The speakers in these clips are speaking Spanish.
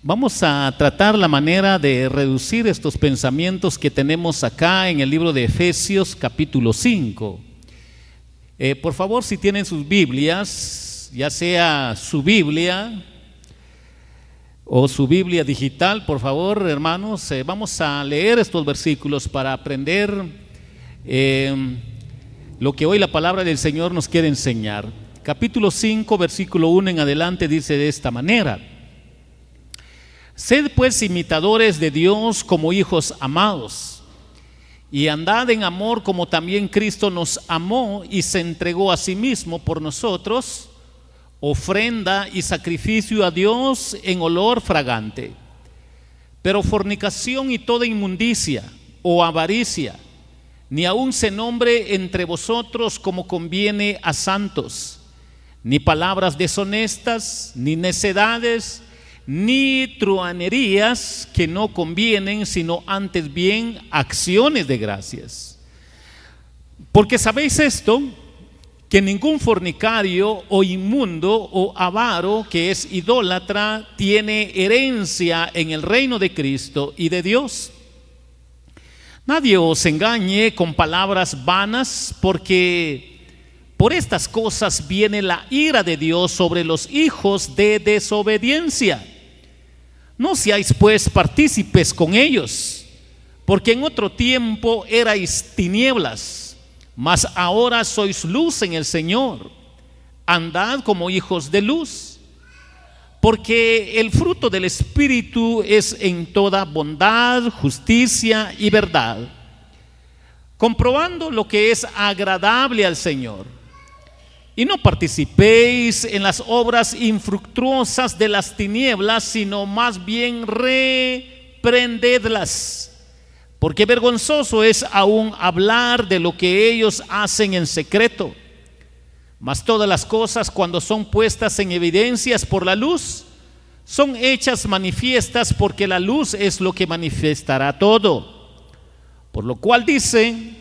Vamos a tratar la manera de reducir estos pensamientos que tenemos acá en el libro de Efesios capítulo 5. Por favor, si tienen sus Biblias, ya sea su Biblia o su Biblia digital, por favor, hermanos, vamos a leer estos versículos para aprender lo que hoy la palabra del Señor nos quiere enseñar. Capítulo 5, versículo 1 en adelante dice de esta manera: Sed pues imitadores de Dios como hijos amados, y andad en amor como también Cristo nos amó y se entregó a sí mismo por nosotros, ofrenda y sacrificio a Dios en olor fragante. Pero fornicación y toda inmundicia o avaricia, ni aun se nombre entre vosotros como conviene a santos, ni palabras deshonestas, ni necedades, ni truhanerías que no convienen, sino antes bien acciones de gracias. Porque sabéis esto, que ningún fornicario o inmundo o avaro que es idólatra tiene herencia en el reino de Cristo y de Dios. Nadie os engañe con palabras vanas, porque por estas cosas viene la ira de Dios sobre los hijos de desobediencia. No seáis pues partícipes con ellos, porque en otro tiempo erais tinieblas, mas ahora sois luz en el Señor. Andad como hijos de luz, porque el fruto del Espíritu es en toda bondad, justicia y verdad, comprobando lo que es agradable al Señor. Y no participéis en las obras infructuosas de las tinieblas, sino más bien reprendedlas, porque vergonzoso es aún hablar de lo que ellos hacen en secreto. Mas todas las cosas, cuando son puestas en evidencias por la luz, son hechas manifiestas, porque la luz es lo que manifestará todo. Por lo cual dice: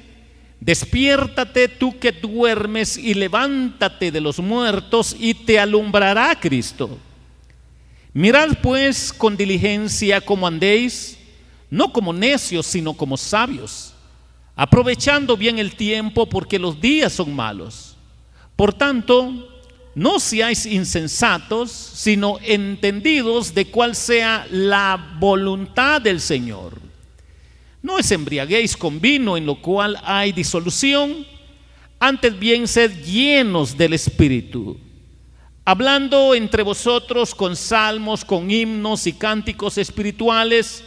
despiértate tú que duermes, y levántate de los muertos, y te alumbrará Cristo. Mirad pues con diligencia cómo andéis, no como necios, sino como sabios, aprovechando bien el tiempo, porque los días son malos. Por tanto, no seáis insensatos, sino entendidos de cuál sea la voluntad del Señor. No os embriaguéis con vino, en lo cual hay disolución, antes bien sed llenos del Espíritu, hablando entre vosotros con salmos, con himnos y cánticos espirituales,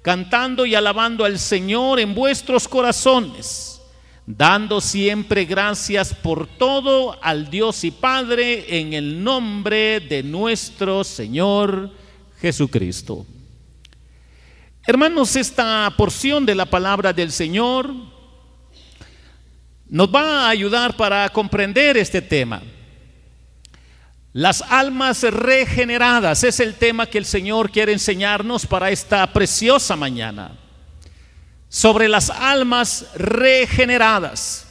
cantando y alabando al Señor en vuestros corazones, dando siempre gracias por todo al Dios y Padre, en el nombre de nuestro Señor Jesucristo. Hermanos, esta porción de la palabra del Señor nos va a ayudar para comprender este tema. Las almas regeneradas es el tema que el Señor quiere enseñarnos para esta preciosa mañana. Sobre las almas regeneradas.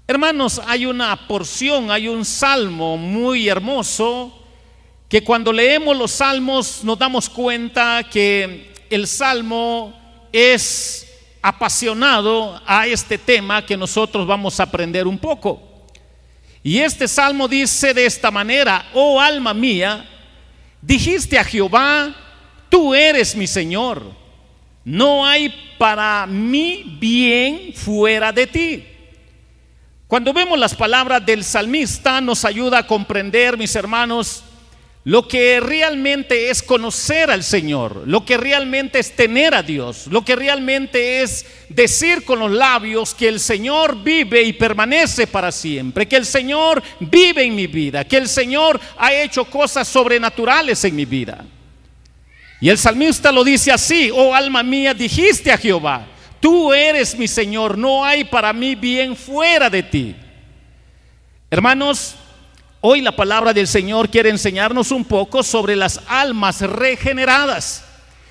Hermanos, hay una porción, hay un salmo muy hermoso, que cuando leemos los salmos nos damos cuenta que el salmo es apasionado a este tema que nosotros vamos a aprender un poco. Y este salmo dice de esta manera: oh alma mía, dijiste a Jehová, tú eres mi Señor, no hay para mí bien fuera de ti. Cuando vemos las palabras del salmista, nos ayuda a comprender, mis hermanos, lo que realmente es conocer al Señor, lo que realmente es tener a Dios, lo que realmente es decir con los labios que el Señor vive y permanece para siempre, que el Señor vive en mi vida, que el Señor ha hecho cosas sobrenaturales en mi vida. Y el salmista lo dice así: oh alma mía, dijiste a Jehová, tú eres mi Señor, no hay para mí bien fuera de ti. Hermanos, hoy la palabra del Señor quiere enseñarnos un poco sobre las almas regeneradas.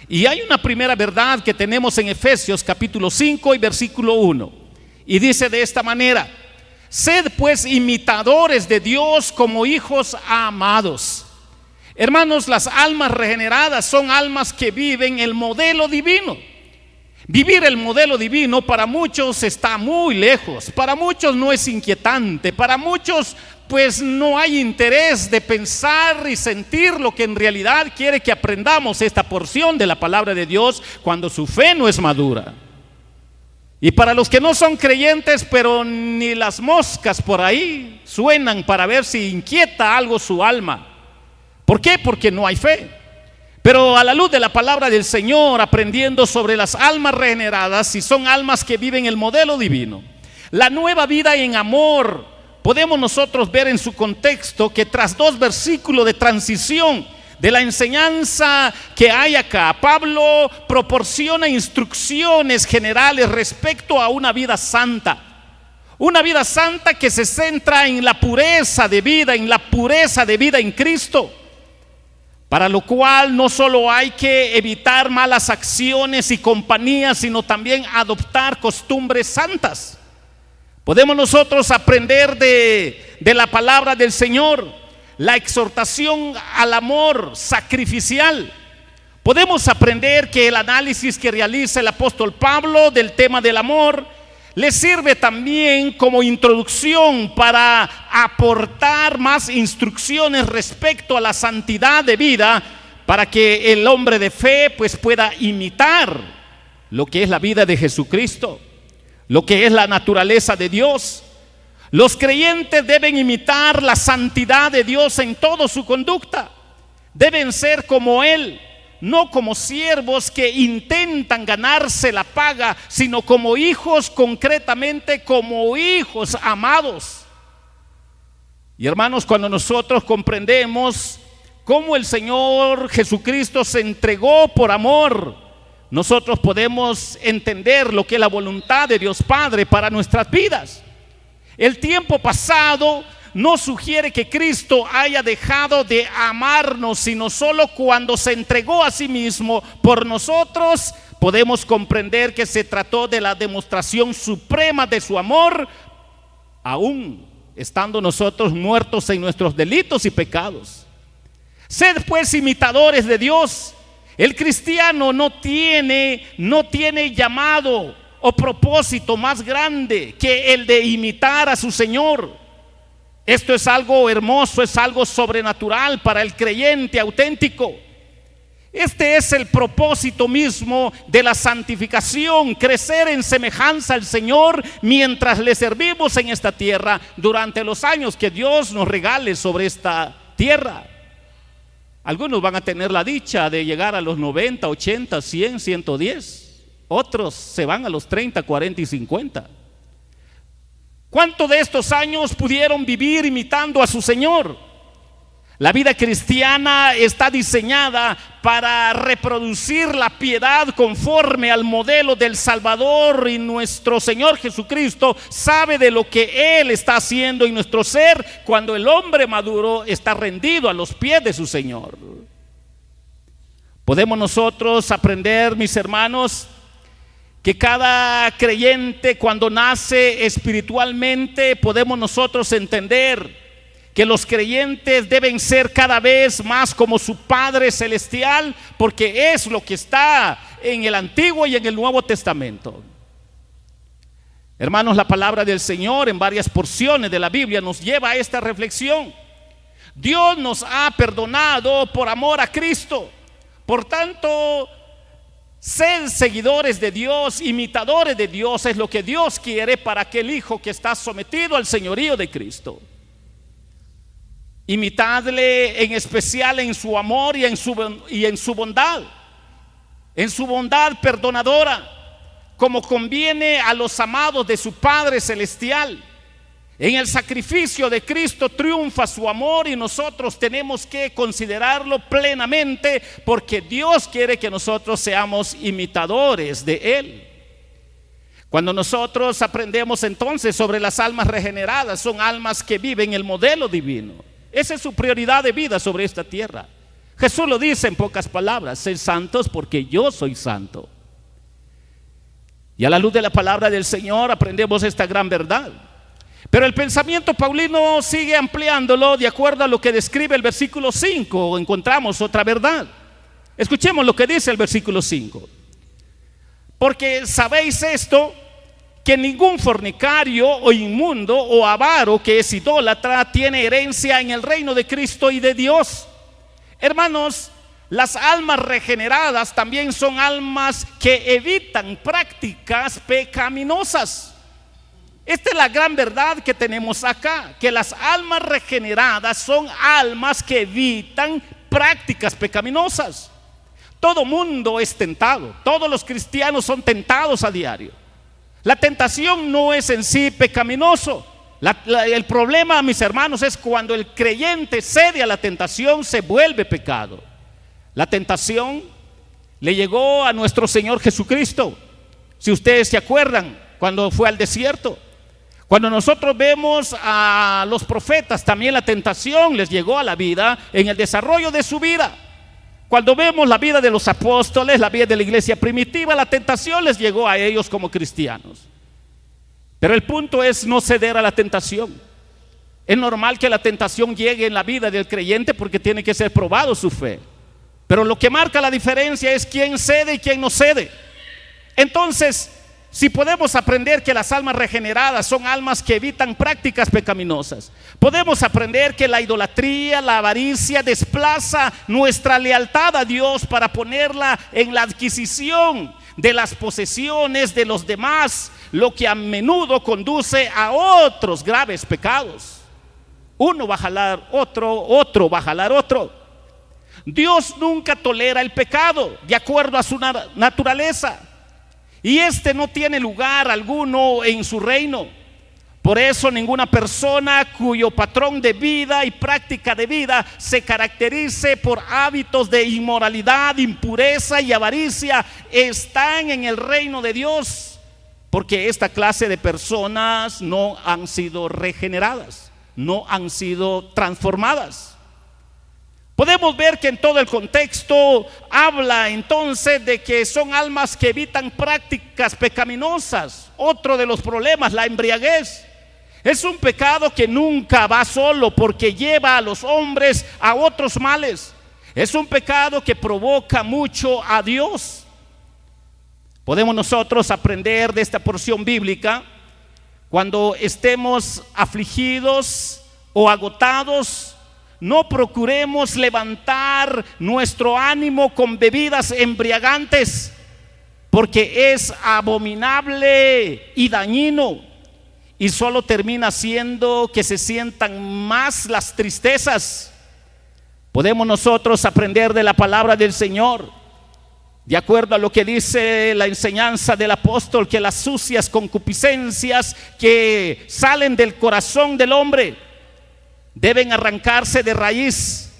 Y hay una primera verdad que tenemos en Efesios capítulo 5 y versículo 1. Y dice de esta manera: sed pues imitadores de Dios como hijos amados. Hermanos, las almas regeneradas son almas que viven el modelo divino. Vivir el modelo divino para muchos está muy lejos, para muchos no es inquietante, para muchos pues no hay interés de pensar y sentir lo que en realidad quiere que aprendamos esta porción de la palabra de Dios cuando su fe no es madura. Y para los que no son creyentes, pero ni las moscas por ahí suenan para ver si inquieta algo su alma. ¿Por qué? Porque no hay fe. Pero a la luz de la palabra del Señor, aprendiendo sobre las almas regeneradas, si son almas que viven el modelo divino, la nueva vida en amor, podemos nosotros ver en su contexto que tras 2 versículos de transición de la enseñanza que hay acá, Pablo proporciona instrucciones generales respecto a una vida santa. Una vida santa que se centra en la pureza de vida, en Cristo. Para lo cual no solo hay que evitar malas acciones y compañías, sino también adoptar costumbres santas. Podemos nosotros aprender de la palabra del Señor, la exhortación al amor sacrificial. Podemos aprender que el análisis que realiza el apóstol Pablo del tema del amor le sirve también como introducción para aportar más instrucciones respecto a la santidad de vida, para que el hombre de fe pues pueda imitar lo que es la vida de Jesucristo, lo que es la naturaleza de Dios. Los creyentes deben imitar la santidad de Dios en toda su conducta. Deben ser como Él, no como siervos que intentan ganarse la paga, sino como hijos, concretamente como hijos amados. Y hermanos, cuando nosotros comprendemos cómo el Señor Jesucristo se entregó por amor, nosotros podemos entender lo que es la voluntad de Dios Padre para nuestras vidas. El tiempo pasado no sugiere que Cristo haya dejado de amarnos, sino solo cuando se entregó a sí mismo por nosotros podemos comprender que se trató de la demostración suprema de su amor, aún estando nosotros muertos en nuestros delitos y pecados. Sed pues imitadores de Dios. El cristiano no tiene llamado o propósito más grande que el de imitar a su Señor. Esto es algo hermoso, es algo sobrenatural para el creyente auténtico. Este es el propósito mismo de la santificación, crecer en semejanza al Señor mientras le servimos en esta tierra durante los años que Dios nos regale sobre esta tierra. Algunos van a tener la dicha de llegar a los 90, 80, 100, 110. Otros se van a los 30, 40 y 50. ¿Cuántos de estos años pudieron vivir imitando a su Señor? La vida cristiana está diseñada para reproducir la piedad conforme al modelo del Salvador, y nuestro Señor Jesucristo sabe de lo que Él está haciendo en nuestro ser cuando el hombre maduro está rendido a los pies de su Señor. Podemos nosotros aprender, mis hermanos, que cada creyente cuando nace espiritualmente, podemos nosotros entender que los creyentes deben ser cada vez más como su Padre Celestial, porque es lo que está en el Antiguo y en el Nuevo Testamento. Hermanos, la palabra del Señor en varias porciones de la Biblia nos lleva a esta reflexión. Dios nos ha perdonado por amor a Cristo. Por tanto, ser seguidores de Dios, imitadores de Dios, es lo que Dios quiere para aquel hijo que está sometido al señorío de Cristo. Imitadle en especial en su amor y en su bondad perdonadora, como conviene a los amados de su Padre Celestial. En el sacrificio de Cristo triunfa su amor y nosotros tenemos que considerarlo plenamente, porque Dios quiere que nosotros seamos imitadores de Él. Cuando nosotros aprendemos entonces sobre las almas regeneradas, son almas que viven el modelo divino. Esa es su prioridad de vida sobre esta tierra. Jesús lo dice en pocas palabras: sed santos porque yo soy santo. Y a la luz de la palabra del Señor aprendemos esta gran verdad. Pero el pensamiento paulino sigue ampliándolo de acuerdo a lo que describe el versículo 5. Encontramos otra verdad. Escuchemos lo que dice el versículo 5. Porque sabéis esto, que ningún fornicario o inmundo o avaro que es idólatra tiene herencia en el reino de Cristo y de Dios. Hermanos, las almas regeneradas también son almas que evitan prácticas pecaminosas. Esta es la gran verdad que tenemos acá, que las almas regeneradas son almas que evitan prácticas pecaminosas. Todo mundo es tentado, todos los cristianos son tentados a diario. La tentación no es en sí pecaminoso. El problema, mis hermanos, es cuando el creyente cede a la tentación, se vuelve pecado. La tentación le llegó a nuestro Señor Jesucristo. Si ustedes se acuerdan, cuando fue al desierto. Cuando nosotros vemos a los profetas, también la tentación les llegó a la vida en el desarrollo de su vida. Cuando vemos la vida de los apóstoles, la vida de la iglesia primitiva, la tentación les llegó a ellos como cristianos. Pero el punto es no ceder a la tentación. Es normal que la tentación llegue en la vida del creyente porque tiene que ser probado su fe. Pero lo que marca la diferencia es quién cede y quién no cede. Entonces, si podemos aprender que las almas regeneradas son almas que evitan prácticas pecaminosas, podemos aprender que la idolatría, la avaricia desplaza nuestra lealtad a Dios para ponerla en la adquisición de las posesiones de los demás, lo que a menudo conduce a otros graves pecados. Uno va a jalar otro, otro va a jalar otro. Dios nunca tolera el pecado de acuerdo a su naturaleza. Y este no tiene lugar alguno en su reino. Por eso ninguna persona cuyo patrón de vida y práctica de vida se caracterice por hábitos de inmoralidad, impureza y avaricia están en el reino de Dios, porque esta clase de personas no han sido regeneradas, no han sido transformadas. Podemos ver que en todo el contexto habla entonces de que son almas que evitan prácticas pecaminosas. Otro de los problemas, la embriaguez. Es un pecado que nunca va solo porque lleva a los hombres a otros males. Es un pecado que provoca mucho a Dios. Podemos nosotros aprender de esta porción bíblica cuando estemos afligidos o agotados. No procuremos levantar nuestro ánimo con bebidas embriagantes, porque es abominable y dañino, y solo termina haciendo que se sientan más las tristezas. Podemos nosotros aprender de la palabra del Señor, de acuerdo a lo que dice la enseñanza del apóstol, que las sucias concupiscencias que salen del corazón del hombre deben arrancarse de raíz.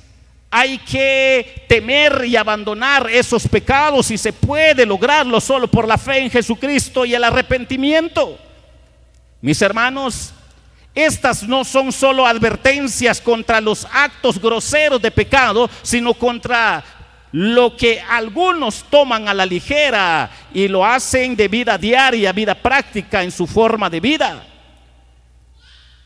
Hay que temer y abandonar esos pecados, y se puede lograrlo solo por la fe en Jesucristo y el arrepentimiento. Mis hermanos, estas no son solo advertencias contra los actos groseros de pecado, sino contra lo que algunos toman a la ligera y lo hacen de vida diaria, vida práctica en su forma de vida.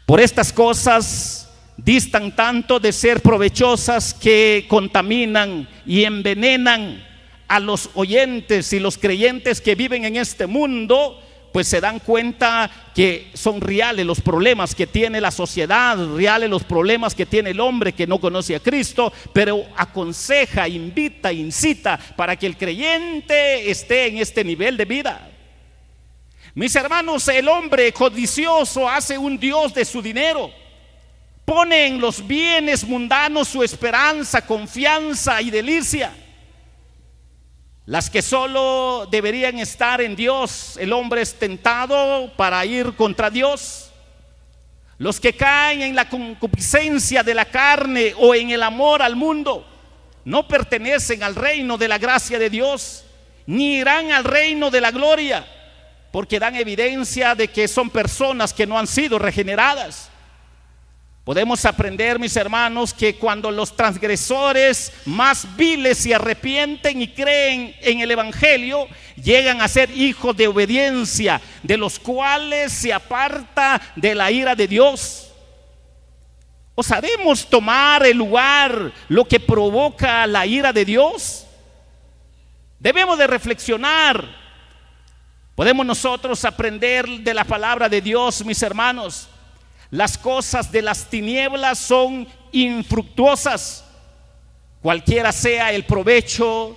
Por estas cosas distan tanto de ser provechosas que contaminan y envenenan a los oyentes, y los creyentes que viven en este mundo pues se dan cuenta que son reales los problemas que tiene la sociedad, reales los problemas que tiene el hombre que no conoce a Cristo, pero aconseja, invita, incita para que el creyente esté en este nivel de vida. Mis hermanos, el hombre codicioso hace un Dios de su dinero. Pone en los bienes mundanos su esperanza, confianza y delicia. Las que solo deberían estar en Dios, el hombre es tentado para ir contra Dios. Los que caen en la concupiscencia de la carne o en el amor al mundo no pertenecen al reino de la gracia de Dios, ni irán al reino de la gloria, porque dan evidencia de que son personas que no han sido regeneradas. Podemos aprender, mis hermanos, que cuando los transgresores más viles se arrepienten y creen en el evangelio, llegan a ser hijos de obediencia, de los cuales se aparta de la ira de Dios. ¿Osaremos tomar el lugar, lo que provoca la ira de Dios? Debemos de reflexionar. Podemos nosotros aprender de la palabra de Dios, mis hermanos. Las cosas de las tinieblas son infructuosas, cualquiera sea el provecho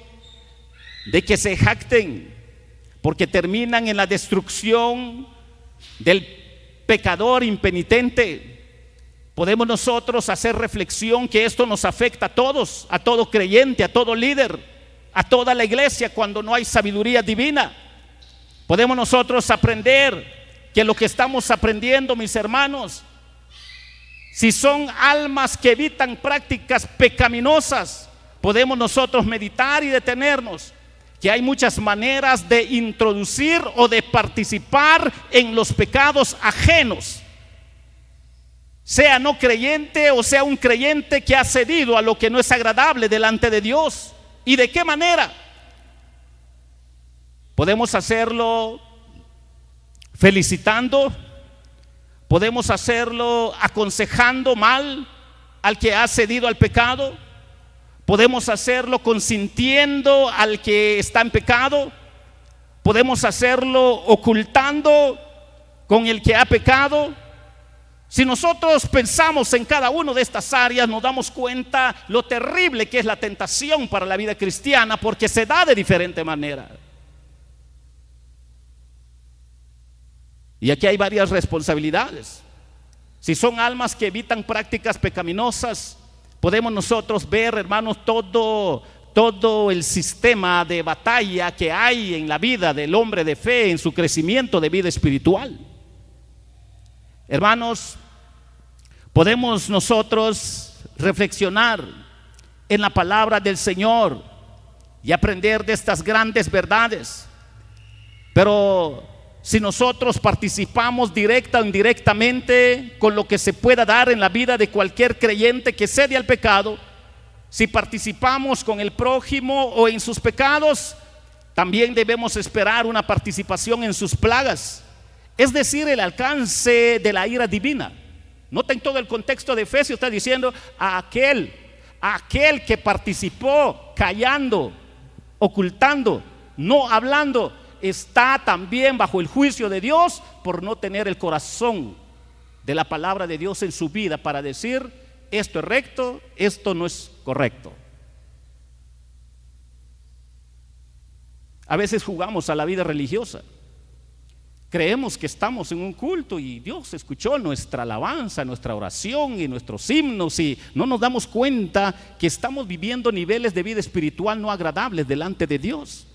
de que se jacten, porque terminan en la destrucción del pecador impenitente. Podemos nosotros hacer reflexión que esto nos afecta a todos, a todo creyente, a todo líder, a toda la iglesia cuando no hay sabiduría divina. Podemos nosotros aprender que lo que estamos aprendiendo, mis hermanos, si son almas que evitan prácticas pecaminosas, podemos nosotros meditar y detenernos que hay muchas maneras de introducir o de participar en los pecados ajenos, sea no creyente o sea un creyente que ha cedido a lo que no es agradable delante de Dios. ¿Y de qué manera? Podemos hacerlo felicitando, podemos hacerlo aconsejando mal al que ha cedido al pecado, podemos hacerlo consintiendo al que está en pecado, podemos hacerlo ocultando con el que ha pecado. Si nosotros pensamos en cada una de estas áreas, nos damos cuenta lo terrible que es la tentación para la vida cristiana, porque se da de diferente manera. Y aquí hay varias responsabilidades. Si son almas que evitan prácticas pecaminosas, podemos nosotros ver, hermanos, todo el sistema de batalla que hay en la vida del hombre de fe, en su crecimiento de vida espiritual. Hermanos, podemos nosotros reflexionar en la palabra del Señor y aprender de estas grandes verdades, pero si nosotros participamos directa o indirectamente con lo que se pueda dar en la vida de cualquier creyente que cede al pecado, si participamos con el prójimo o en sus pecados, también debemos esperar una participación en sus plagas, es decir, el alcance de la ira divina. Noten todo el contexto de Efesios, está diciendo a aquel que participó callando, ocultando, no hablando, está también bajo el juicio de Dios por no tener el corazón de la palabra de Dios en su vida para decir esto es recto, esto no es correcto. A veces jugamos a la vida religiosa, creemos que estamos en un culto y Dios escuchó nuestra alabanza, nuestra oración y nuestros himnos, y no nos damos cuenta que estamos viviendo niveles de vida espiritual no agradables delante de Dios.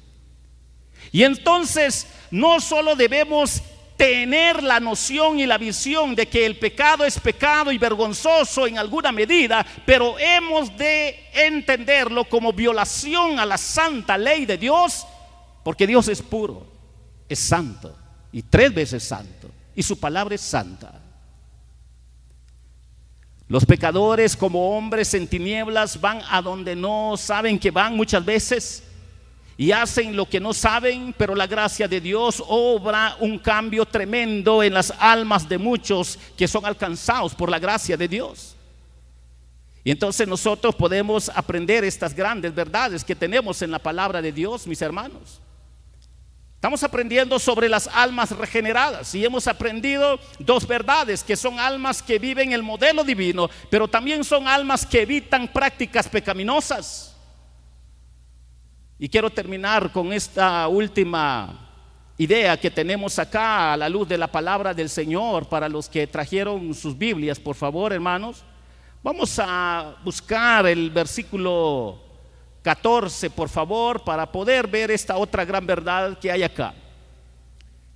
Y entonces no solo debemos tener la noción y la visión de que el pecado es pecado y vergonzoso en alguna medida, pero hemos de entenderlo como violación a la santa ley de Dios, porque Dios es puro, es santo y 3 veces santo, y su palabra es santa. Los pecadores, como hombres en tinieblas, van a donde no saben que van muchas veces y hacen lo que no saben, pero la gracia de Dios obra un cambio tremendo en las almas de muchos que son alcanzados por la gracia de Dios. Y entonces nosotros podemos aprender estas grandes verdades que tenemos en la palabra de Dios, mis hermanos. Estamos aprendiendo sobre las almas regeneradas y hemos aprendido 2 verdades, que son almas que viven el modelo divino, pero también son almas que evitan prácticas pecaminosas. Y quiero terminar con esta última idea que tenemos acá a la luz de la palabra del Señor. Para los que trajeron sus Biblias, por favor, hermanos, vamos a buscar el versículo 14, por favor, para poder ver esta otra gran verdad que hay acá.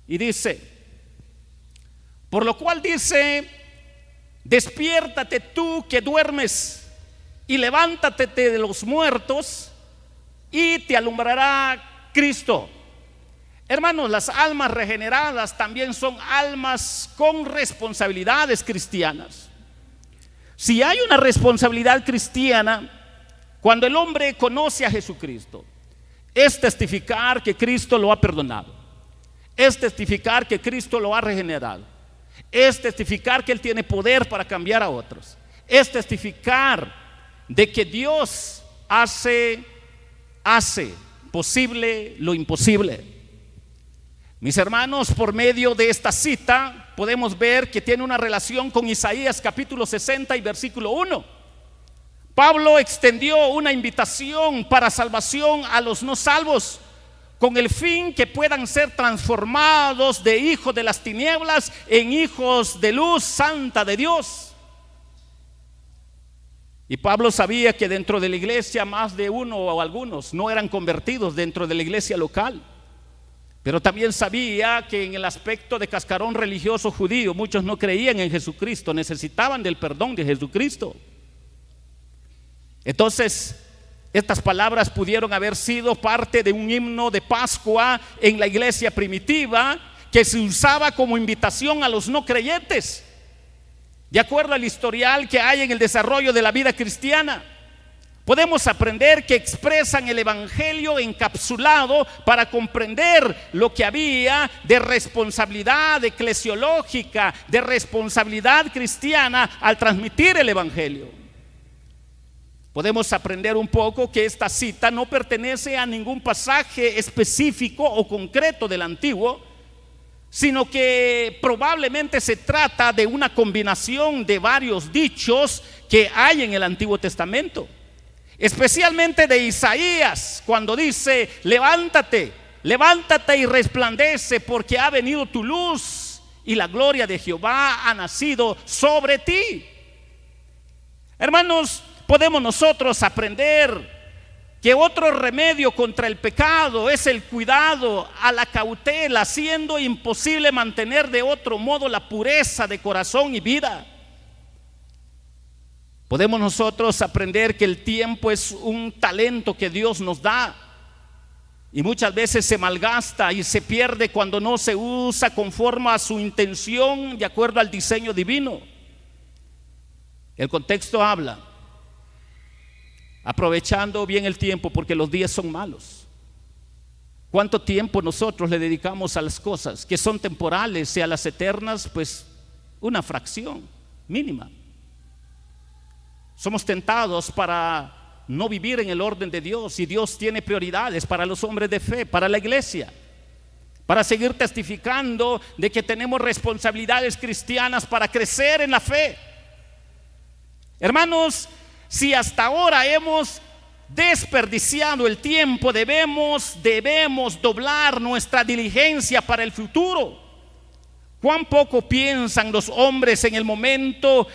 Y dice: por lo cual dice, despiértate tú que duermes y levántate de los muertos y te alumbrará Cristo. Hermanos, las almas regeneradas también son almas con responsabilidades cristianas. Si hay una responsabilidad cristiana, cuando el hombre conoce a Jesucristo, es testificar que Cristo lo ha perdonado, es testificar que Cristo lo ha regenerado, es testificar que Él tiene poder para cambiar a otros, es testificar de que Dios hace posible lo imposible. Mis hermanos, por medio de esta cita podemos ver que tiene una relación con Isaías capítulo 60 y versículo 1. Pablo extendió una invitación para salvación a los no salvos, con el fin que puedan ser transformados de hijos de las tinieblas en hijos de luz santa de Dios. Y Pablo sabía que dentro de la iglesia más de uno o algunos no eran convertidos dentro de la iglesia local, pero también sabía que en el aspecto de cascarón religioso judío muchos no creían en Jesucristo, necesitaban del perdón de Jesucristo. Entonces, estas palabras pudieron haber sido parte de un himno de Pascua en la iglesia primitiva que se usaba como invitación a los no creyentes, de acuerdo al historial que hay en el desarrollo de la vida cristiana. Podemos aprender que expresan el evangelio encapsulado para comprender lo que había de responsabilidad eclesiológica, de responsabilidad cristiana al transmitir el evangelio. Podemos aprender un poco que esta cita no pertenece a ningún pasaje específico o concreto del Antiguo, sino que probablemente se trata de una combinación de varios dichos que hay en el Antiguo Testamento, especialmente de Isaías, cuando dice: levántate, levántate y resplandece, porque ha venido tu luz y la gloria de Jehová ha nacido sobre ti. Hermanos, podemos nosotros aprender que otro remedio contra el pecado es el cuidado a la cautela, siendo imposible mantener de otro modo la pureza de corazón y vida. Podemos nosotros aprender que el tiempo es un talento que Dios nos da y muchas veces se malgasta y se pierde cuando no se usa conforme a su intención, de acuerdo al diseño divino. El contexto habla: aprovechando bien el tiempo, porque los días son malos. ¿Cuánto tiempo nosotros le dedicamos a las cosas que son temporales y a las eternas? Pues una fracción mínima. Somos tentados para no vivir en el orden de Dios, y Dios tiene prioridades para los hombres de fe, para la iglesia, para seguir testificando de que tenemos responsabilidades cristianas para crecer en la fe. Hermanos, si hasta ahora hemos desperdiciado el tiempo, debemos doblar nuestra diligencia para el futuro. ¿Cuán poco piensan los hombres en el momento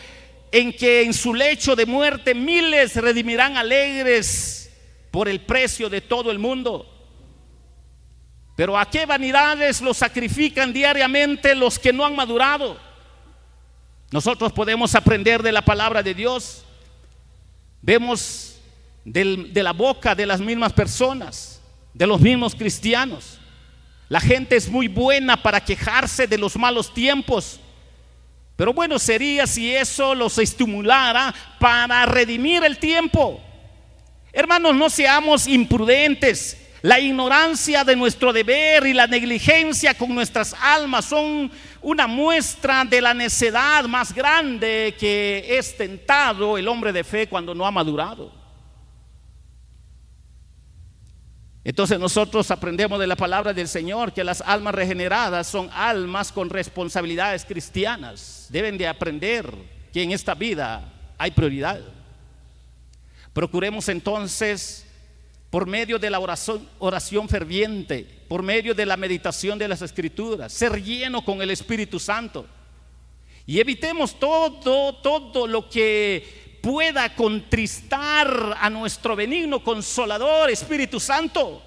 en que en su lecho de muerte miles se redimirán alegres por el precio de todo el mundo? Pero ¿a qué vanidades los sacrifican diariamente los que no han madurado? Nosotros podemos aprender de la palabra de Dios. Vemos de la boca de las mismas personas, de los mismos cristianos. La gente es muy buena para quejarse de los malos tiempos, pero bueno sería si eso los estimulara para redimir el tiempo. Hermanos, no seamos imprudentes. La ignorancia de nuestro deber y la negligencia con nuestras almas son una muestra de la necedad más grande que es tentado el hombre de fe cuando no ha madurado. Entonces nosotros aprendemos de la palabra del Señor que las almas regeneradas son almas con responsabilidades cristianas. Deben de aprender que en esta vida hay prioridad. Procuremos entonces, por medio de la oración ferviente, por medio de la meditación de las Escrituras, ser lleno con el Espíritu Santo, y evitemos todo lo que pueda contristar a nuestro benigno consolador Espíritu Santo.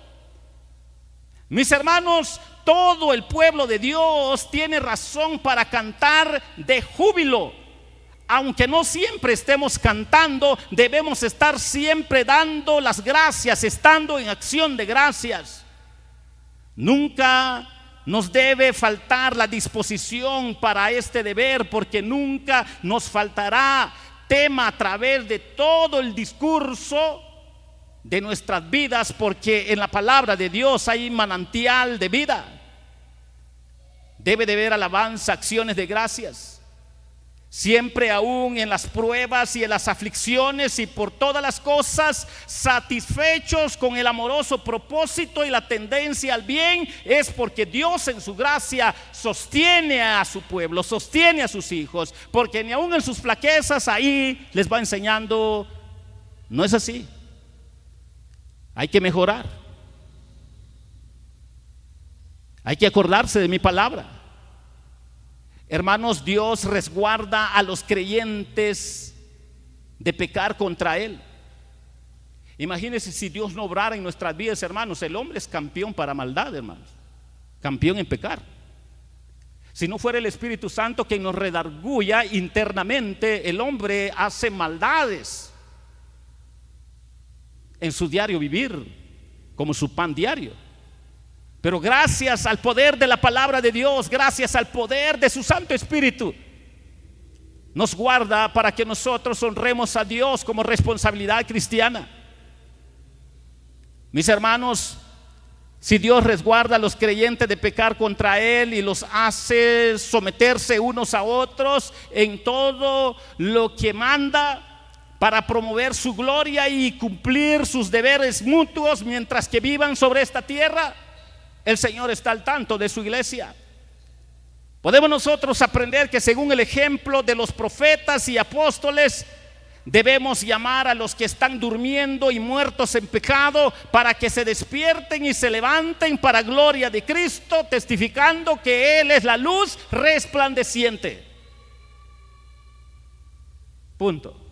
Mis hermanos, todo el pueblo de Dios tiene razón para cantar de júbilo. Aunque no siempre estemos cantando, debemos estar siempre dando las gracias, estando en acción de gracias. Nunca nos debe faltar la disposición para este deber, porque nunca nos faltará tema a través de todo el discurso de nuestras vidas, porque en la palabra de Dios hay manantial de vida. Debe de haber alabanza, acciones de gracias. Siempre, aún en las pruebas y en las aflicciones y por todas las cosas, satisfechos con el amoroso propósito y la tendencia al bien, es porque Dios en su gracia sostiene a su pueblo, sostiene a sus hijos, porque ni aún en sus flaquezas ahí les va enseñando, no es así, hay que mejorar, hay que acordarse de mi palabra. Hermanos, Dios resguarda a los creyentes de pecar contra Él. Imagínense si Dios no obrara en nuestras vidas, hermanos. El hombre es campeón para maldad, hermanos, campeón en pecar. Si no fuera el Espíritu Santo quien nos redarguya internamente, el hombre hace maldades en su diario vivir, como su pan diario. Pero gracias al poder de la palabra de Dios, gracias al poder de su Santo Espíritu, nos guarda para que nosotros honremos a Dios como responsabilidad cristiana. Mis hermanos, si Dios resguarda a los creyentes de pecar contra Él y los hace someterse unos a otros en todo lo que manda para promover su gloria y cumplir sus deberes mutuos mientras que vivan sobre esta tierra, el Señor está al tanto de su iglesia. Podemos nosotros aprender que según el ejemplo de los profetas y apóstoles, debemos llamar a los que están durmiendo y muertos en pecado para que se despierten y se levanten para gloria de Cristo, testificando que Él es la luz resplandeciente. Punto.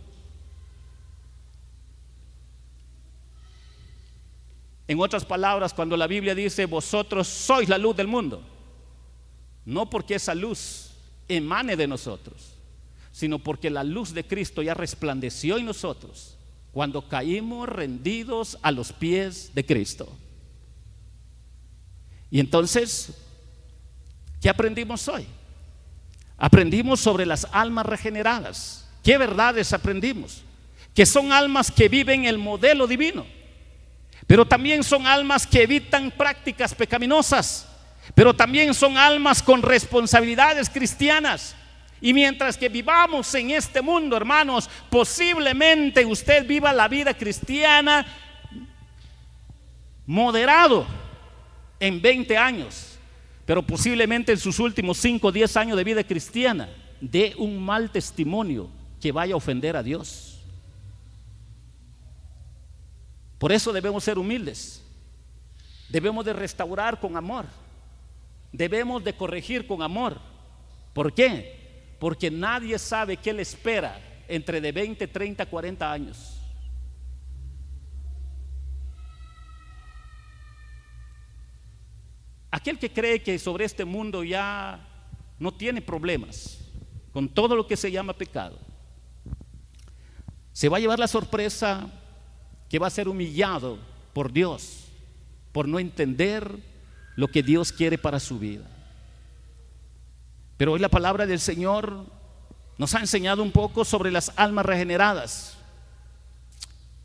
En otras palabras, cuando la Biblia dice vosotros sois la luz del mundo, no porque esa luz emane de nosotros, sino porque la luz de Cristo ya resplandeció en nosotros cuando caímos rendidos a los pies de Cristo. Y entonces, ¿qué aprendimos hoy? Aprendimos sobre las almas regeneradas. ¿Qué verdades aprendimos? Que son almas que viven el modelo divino, pero también son almas que evitan prácticas pecaminosas, pero también son almas con responsabilidades cristianas. Y mientras que vivamos en este mundo, hermanos, posiblemente usted viva la vida cristiana moderado en 20 años, pero posiblemente en sus últimos 5 o 10 años de vida cristiana dé un mal testimonio que vaya a ofender a Dios. Por eso debemos ser humildes, debemos de restaurar con amor, debemos de corregir con amor. ¿Por qué? Porque nadie sabe qué le espera entre de 20, 30, 40 años. Aquel que cree que sobre este mundo ya no tiene problemas con todo lo que se llama pecado, se va a llevar la sorpresa que va a ser humillado por Dios por no entender lo que Dios quiere para su vida. Pero hoy la palabra del Señor nos ha enseñado un poco sobre las almas regeneradas.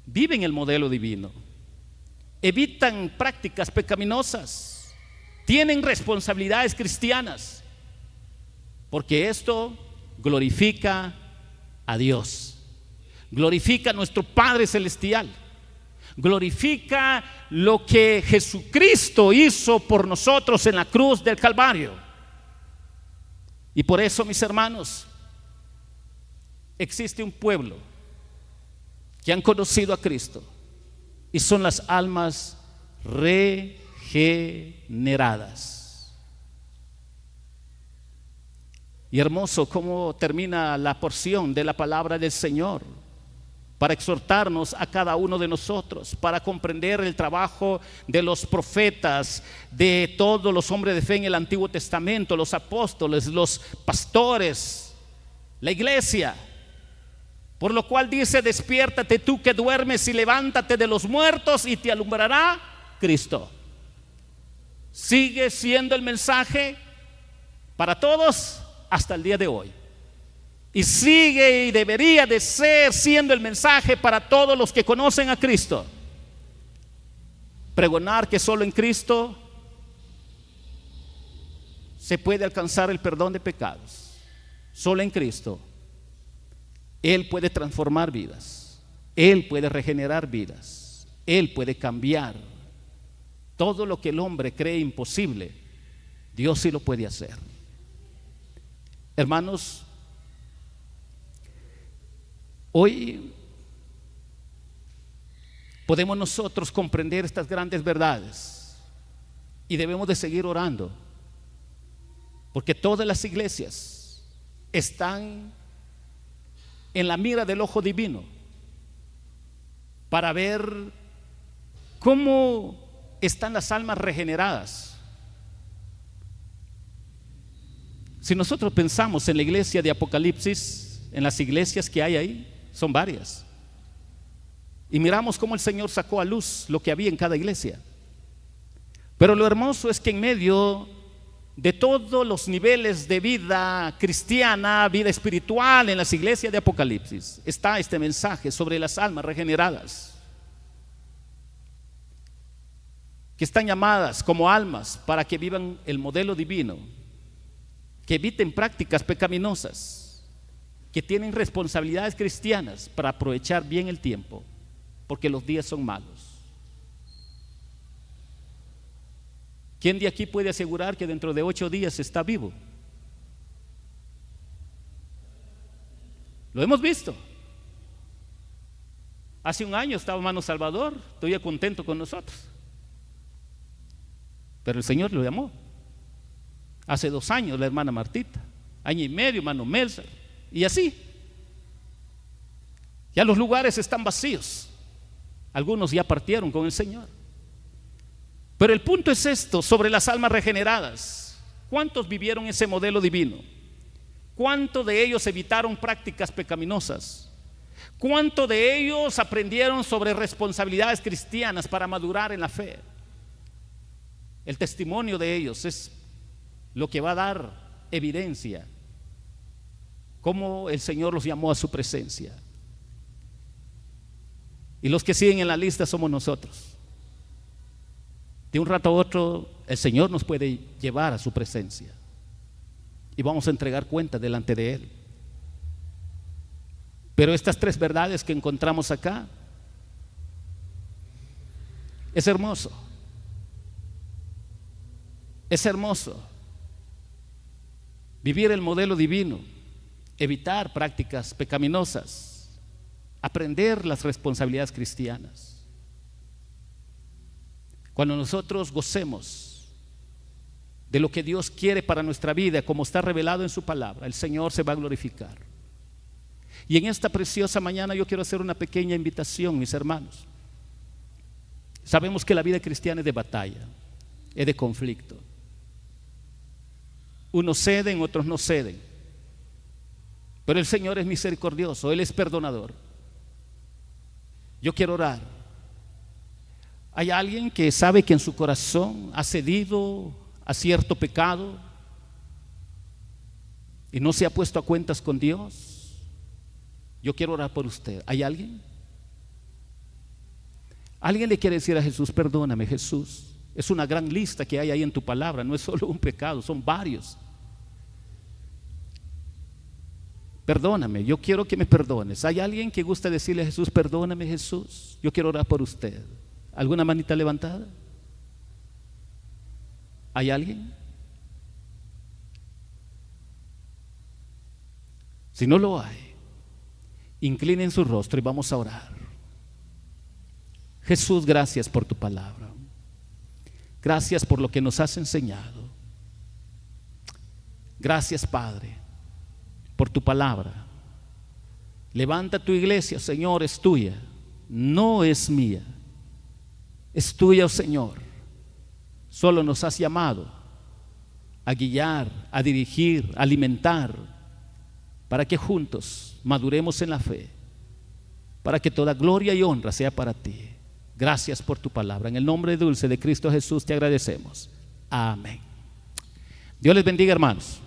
Viven el modelo divino, evitan prácticas pecaminosas, tienen responsabilidades cristianas, porque esto glorifica a Dios, glorifica a nuestro Padre Celestial, glorifica lo que Jesucristo hizo por nosotros en la cruz del Calvario. Y por eso, mis hermanos, existe un pueblo que han conocido a Cristo y son las almas regeneradas. Y hermoso cómo termina la porción de la palabra del Señor para exhortarnos a cada uno de nosotros, para comprender el trabajo de los profetas, de todos los hombres de fe en el Antiguo Testamento, los apóstoles, los pastores, la iglesia. Por lo cual dice: despiértate tú que duermes y levántate de los muertos y te alumbrará Cristo. Sigue siendo el mensaje para todos hasta el día de hoy. Y sigue y debería de ser siendo el mensaje para todos los que conocen a Cristo. Pregonar que solo en Cristo se puede alcanzar el perdón de pecados. Solo en Cristo Él puede transformar vidas, Él puede regenerar vidas, Él puede cambiar todo lo que el hombre cree imposible. Dios sí lo puede hacer. Hermanos, hoy podemos nosotros comprender estas grandes verdades y debemos de seguir orando, porque todas las iglesias están en la mira del ojo divino para ver cómo están las almas regeneradas. Si nosotros pensamos en la iglesia de Apocalipsis, en las iglesias que hay ahí, son varias, y miramos cómo el Señor sacó a luz lo que había en cada iglesia. Pero lo hermoso es que en medio de todos los niveles de vida cristiana, vida espiritual en las iglesias de Apocalipsis, está este mensaje sobre las almas regeneradas, que están llamadas como almas para que vivan el modelo divino, que eviten prácticas pecaminosas, que tienen responsabilidades cristianas para aprovechar bien el tiempo, porque los días son malos. ¿Quién de aquí puede asegurar que dentro de 8 días está vivo? Lo hemos visto. Hace un año estaba hermano Salvador, todavía contento con nosotros, pero el Señor lo llamó. Hace 2 años la hermana Martita, año y medio hermano Melzer, y así. Ya los lugares están vacíos, algunos ya partieron con el Señor. Pero el punto es esto, sobre las almas regeneradas. ¿Cuántos vivieron ese modelo divino? ¿Cuántos de ellos evitaron prácticas pecaminosas? ¿Cuántos de ellos aprendieron sobre responsabilidades cristianas para madurar en la fe? El testimonio de ellos es lo que va a dar evidencia cómo el Señor los llamó a su presencia. Y los que siguen en la lista somos nosotros. De un rato a otro el Señor nos puede llevar a su presencia y vamos a entregar cuenta delante de Él. Pero estas 3 verdades que encontramos acá, es hermoso. Es hermoso vivir el modelo divino, evitar prácticas pecaminosas, aprender las responsabilidades cristianas. Cuando nosotros gocemos de lo que Dios quiere para nuestra vida, como está revelado en su palabra, el Señor se va a glorificar. Y en esta preciosa mañana yo quiero hacer una pequeña invitación, mis hermanos. Sabemos que la vida cristiana es de batalla, es de conflicto. Unos ceden, otros no ceden. Pero el Señor es misericordioso, Él es perdonador. Yo quiero orar. ¿Hay alguien que sabe que en su corazón ha cedido a cierto pecado y no se ha puesto a cuentas con Dios? Yo quiero orar por usted. ¿Hay alguien? ¿Alguien le quiere decir a Jesús, perdóname Jesús? Es una gran lista que hay ahí en tu palabra, no es solo un pecado, son varios. Perdóname, yo quiero que me perdones. ¿Hay alguien que gusta decirle a Jesús, perdóname Jesús? Yo quiero orar por usted. ¿Alguna manita levantada? ¿Hay alguien? Si no lo hay, inclinen su rostro y vamos a orar. Jesús, gracias por tu palabra. Gracias por lo que nos has enseñado. Gracias, Padre, por tu palabra. Levanta tu iglesia, Señor, es tuya, no es mía. Es tuya, oh Señor. Solo nos has llamado a guiar, a dirigir, a alimentar, para que juntos maduremos en la fe, para que toda gloria y honra sea para ti. Gracias por tu palabra. En el nombre dulce de Cristo Jesús te agradecemos. Amén. Dios les bendiga, hermanos.